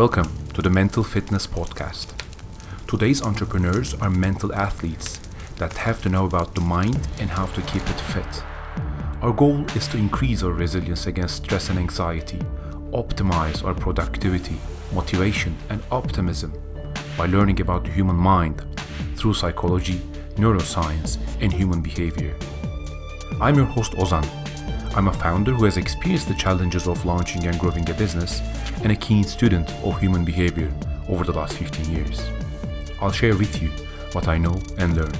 Welcome to the Mental Fitness Podcast. Today's entrepreneurs are mental athletes that have to know about the mind and how to keep it fit. Our goal is to increase our resilience against stress and anxiety, optimize our productivity, motivation, and optimism by learning about the human mind through psychology, neuroscience, and human behavior. I'm your host Ozan. I'm a founder who has experienced the challenges of launching and growing a business and a keen student of human behavior over the last 15 years. I'll share with you what I know and learn.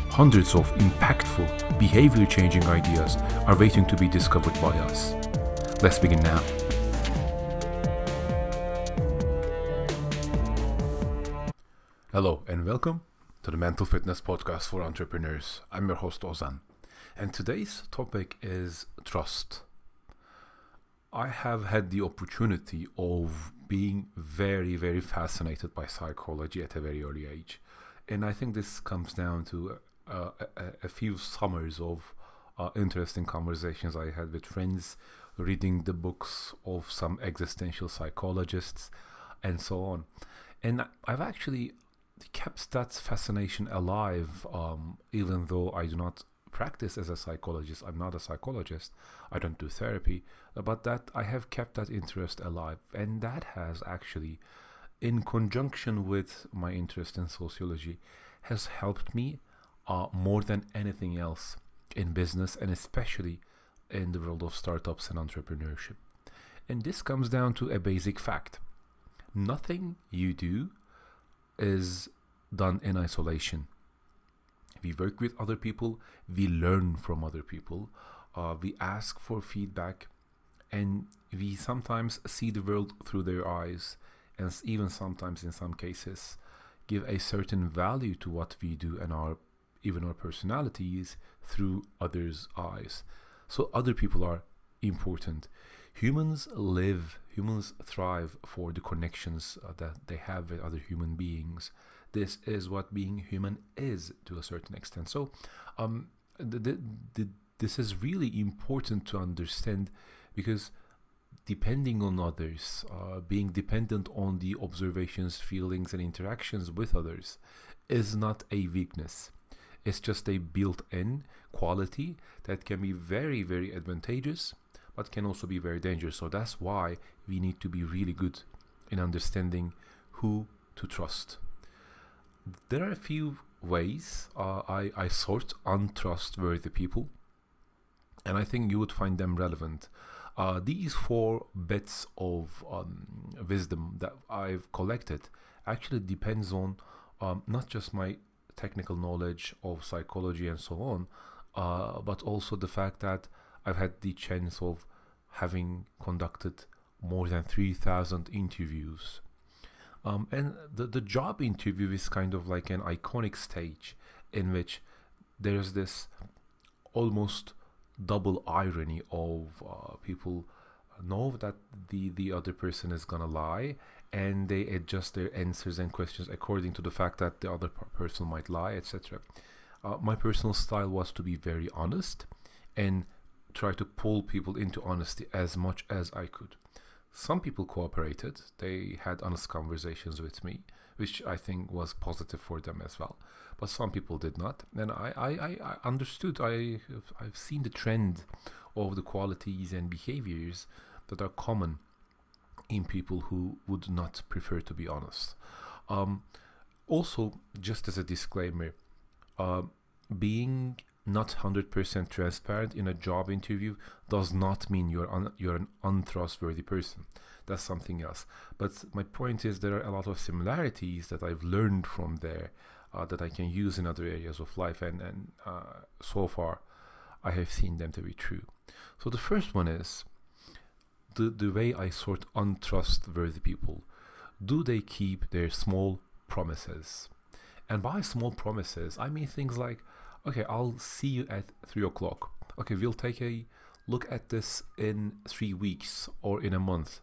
Hundreds of impactful, behavior-changing ideas are waiting to be discovered by us. Let's begin now. Hello and welcome to the Mental Fitness Podcast for Entrepreneurs. I'm your host Ozan. And today's topic is trust. I have had the opportunity of being very fascinated by psychology at a very early age. And I think this comes down to a few summers of interesting conversations I had with friends, reading the books of some existential psychologists, and so on. And I've actually kept that fascination alive, even though I do not practice as a psychologist. I'm not a psychologist. I don't do therapy, but that I have kept that interest alive, and that has actually, in conjunction with my interest in sociology, has helped me more than anything else in business, and especially in the world of startups and entrepreneurship. And this comes down to a basic fact: nothing you do is done in isolation. We work with other people, we learn from other people, we ask for feedback, and we sometimes see the world through their eyes, and even sometimes in some cases give a certain value to what we do and even our personalities through others' eyes. So other people are important. Humans thrive for the connections that they have with other human beings. This is what being human is to a certain extent. So this is really important to understand, because depending on others, being dependent on the observations, feelings, and interactions with others is not a weakness. It's just a built-in quality that can be very advantageous, but can also be very dangerous. So that's why we need to be really good in understanding who to trust. There are a few ways I sort untrustworthy people, and I think you would find them relevant. These 4 bits of wisdom that I've collected actually depends on not just my technical knowledge of psychology and so on, but also the fact that I've had the chance of having conducted more than 3,000 interviews. And the job interview is kind of like an iconic stage in which there's this almost double irony of people know that the other person is gonna lie, and they adjust their answers and questions according to the fact that the other person might lie, etc. My personal style was to be very honest and try to pull people into honesty as much as I could. Some people cooperated. They had honest conversations with me, which I think was positive for them as well. But some people did not. And I understood. I've seen the trend of the qualities and behaviors that are common in people who would not prefer to be honest. Also, just as a disclaimer, being not 100% transparent in a job interview does not mean you're an untrustworthy person. That's something else. But my point is, there are a lot of similarities that I've learned from there that I can use in other areas of life, and so far I have seen them to be true. So the first one is the way I sort untrustworthy people. Do they keep their small promises? And by small promises, I mean things like, okay, I'll see you at 3 o'clock. Okay, we'll take a look at this in 3 weeks or in a month.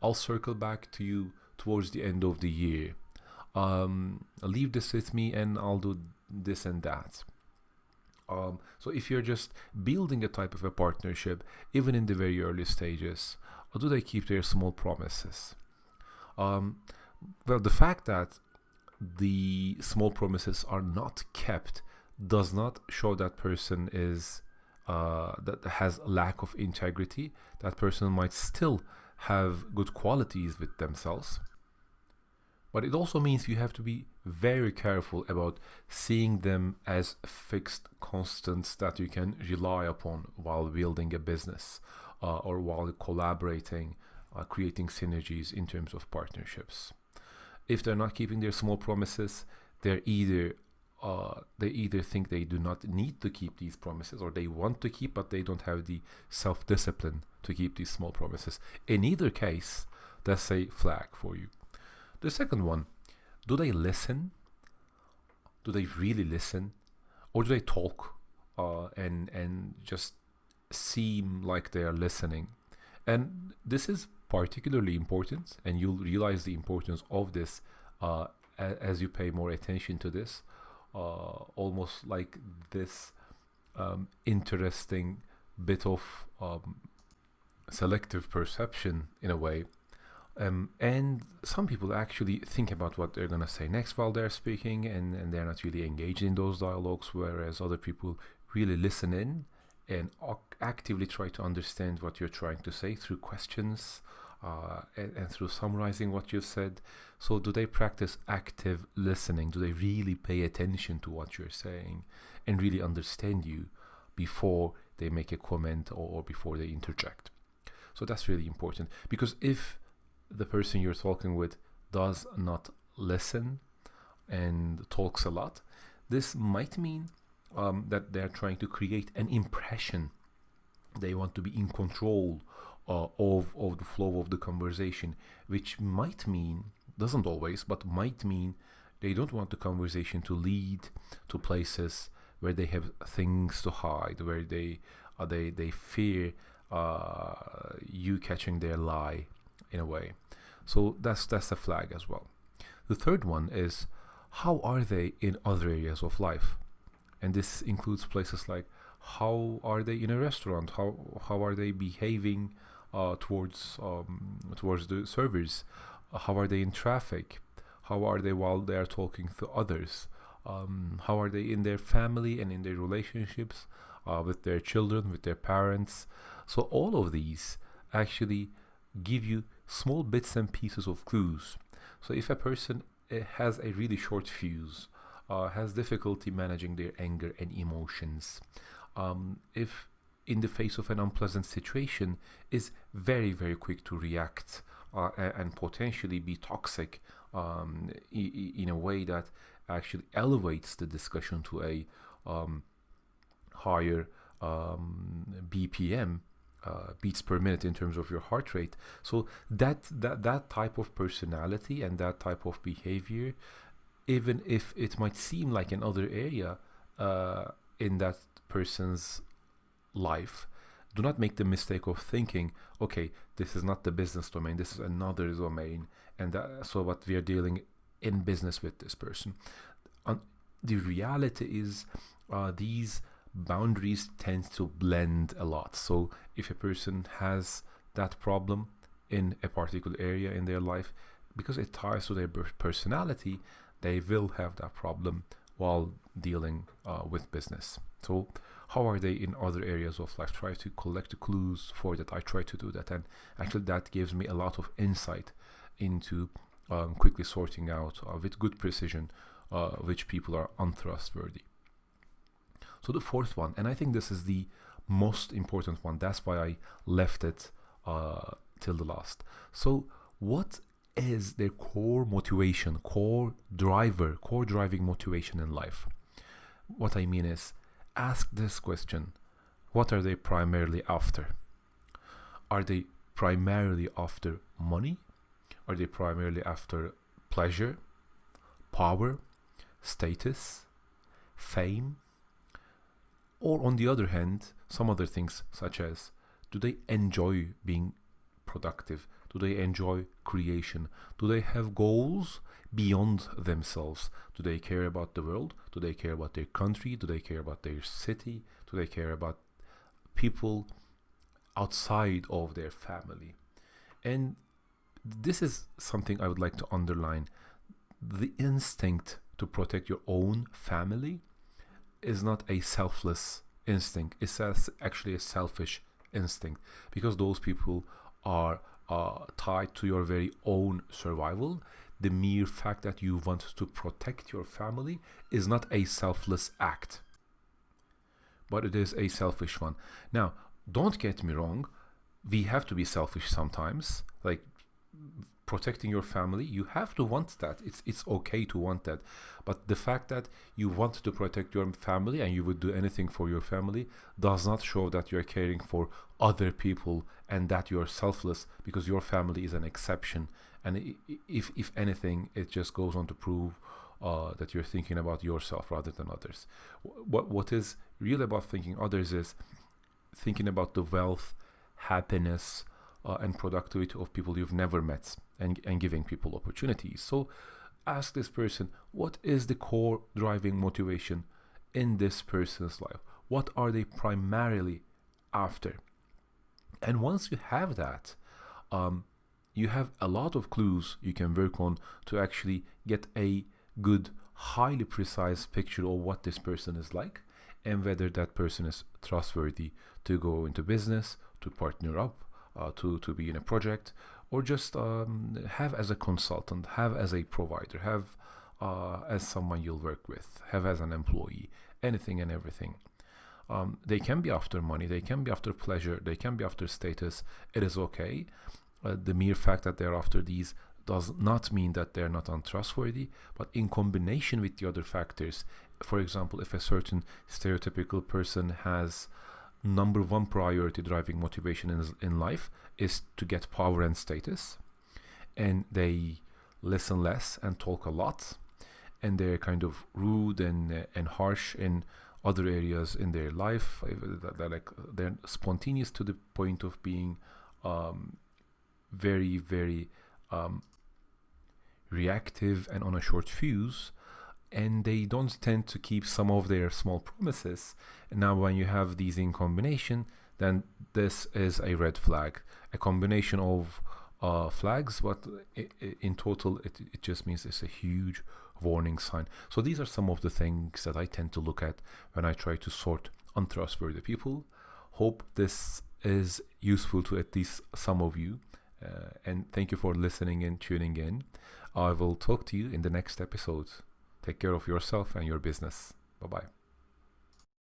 I'll circle back to you towards the end of the year. Leave this with me and I'll do this and that. So if you're just building a type of a partnership, even in the very early stages, or do they keep their small promises? Um, well, the fact that the small promises are not kept does not show that person is that has lack of integrity. That person might still have good qualities with themselves, but it also means you have to be very careful about seeing them as fixed constants that you can rely upon while building a business or while collaborating, creating synergies in terms of partnerships. If they're not keeping their small promises, they either think they do not need to keep these promises, or they want to keep but they don't have the self-discipline to keep these small promises. In either case, that's a flag for you. The second one, do they listen? Do they really listen? Or do they talk and just seem like they are listening? And this is particularly important, and you'll realize the importance of this as you pay more attention to this. Almost like this interesting bit of selective perception in a way. And some people actually think about what they're going to say next while they're speaking, and they're not really engaged in those dialogues, whereas other people really listen in and actively try to understand what you're trying to say through questions and through summarizing what you've said. So do they practice active listening? Do they really pay attention to what you're saying and really understand you before they make a comment or before they interject? So that's really important, because if the person you're talking with does not listen and talks a lot, this might mean that they're trying to create an impression. They want to be in control of the flow of the conversation, which might mean, doesn't always, but might mean they don't want the conversation to lead to places where they have things to hide, where they fear you catching their lie in a way. So that's a flag as well. The third one is, how are they in other areas of life? And this includes places like, how are they in a restaurant? How are they behaving towards the servers? How are they in traffic? How are they while they are talking to others? How are they in their family and in their relationships with their children, with their parents? So all of these actually give you small bits and pieces of clues. So if a person has a really short fuse, has difficulty managing their anger and emotions, if in the face of an unpleasant situation is very, very quick to react and potentially be toxic in a way that actually elevates the discussion to a higher BPM, beats per minute in terms of your heart rate. So that type of personality and that type of behavior, even if it might seem like another area in that person's life, do not make the mistake of thinking, okay, this is not the business domain, this is another domain, and so what we are dealing in business with this person. The reality is these boundaries tend to blend a lot. So if a person has that problem in a particular area in their life, because it ties to their personality, they will have that problem while dealing with business. So how are they in other areas of life? Try to collect the clues for that. I try to do that, and actually that gives me a lot of insight into quickly sorting out with good precision which people are untrustworthy. So the fourth one, and I think this is the most important one, that's why I left it till the last. So what is their core motivation, core driving motivation in life? What I mean is, ask this question: what are they primarily after? Are they primarily after money? Are they primarily after pleasure, power, status, fame? Or on the other hand, some other things, such as, do they enjoy being productive? Do they enjoy creation? Do they have goals beyond themselves? Do they care about the world? Do they care about their country? Do they care about their city? Do they care about people outside of their family? And this is something I would like to underline. The instinct to protect your own family is not a selfless instinct. It's actually a selfish instinct, because those people are tied to your very own survival. The mere fact that you want to protect your family is not a selfless act, but it is a selfish one. Now, don't get me wrong, we have to be selfish sometimes. Like, protecting your family, you have to want that. It's okay to want that. But the fact that you want to protect your family and you would do anything for your family does not show that you're caring for other people and that you're selfless, because your family is an exception. And if anything, it just goes on to prove that you're thinking about yourself rather than others. What is real about thinking others is thinking about the wealth, happiness, and productivity of people you've never met, and giving people opportunities. So ask this person, what is the core driving motivation in this person's life? What are they primarily after? And once you have that, you have a lot of clues you can work on to actually get a good, highly precise picture of what this person is like, and whether that person is trustworthy to go into business, to partner up, to be in a project, or just have as a consultant, have as a provider, have as someone you'll work with, have as an employee, anything and everything. They can be after money, they can be after pleasure, they can be after status. It is okay. The mere fact that they're after these does not mean that they're not untrustworthy, but in combination with the other factors. For example, if a certain stereotypical person has number one priority driving motivation in life is to get power and status, and they listen less and talk a lot, and they're kind of rude and harsh in other areas in their life, they're spontaneous to the point of being very, very reactive and on a short fuse, and they don't tend to keep some of their small promises. And now when you have these in combination, then this is a red flag, a combination of flags, but in total it just means it's a huge warning sign. So these are some of the things that I tend to look at when I try to sort untrustworthy people. Hope this is useful to at least some of you, and thank you for listening and tuning in. I will talk to you in the next episode. Take care of yourself and your business. Bye-bye.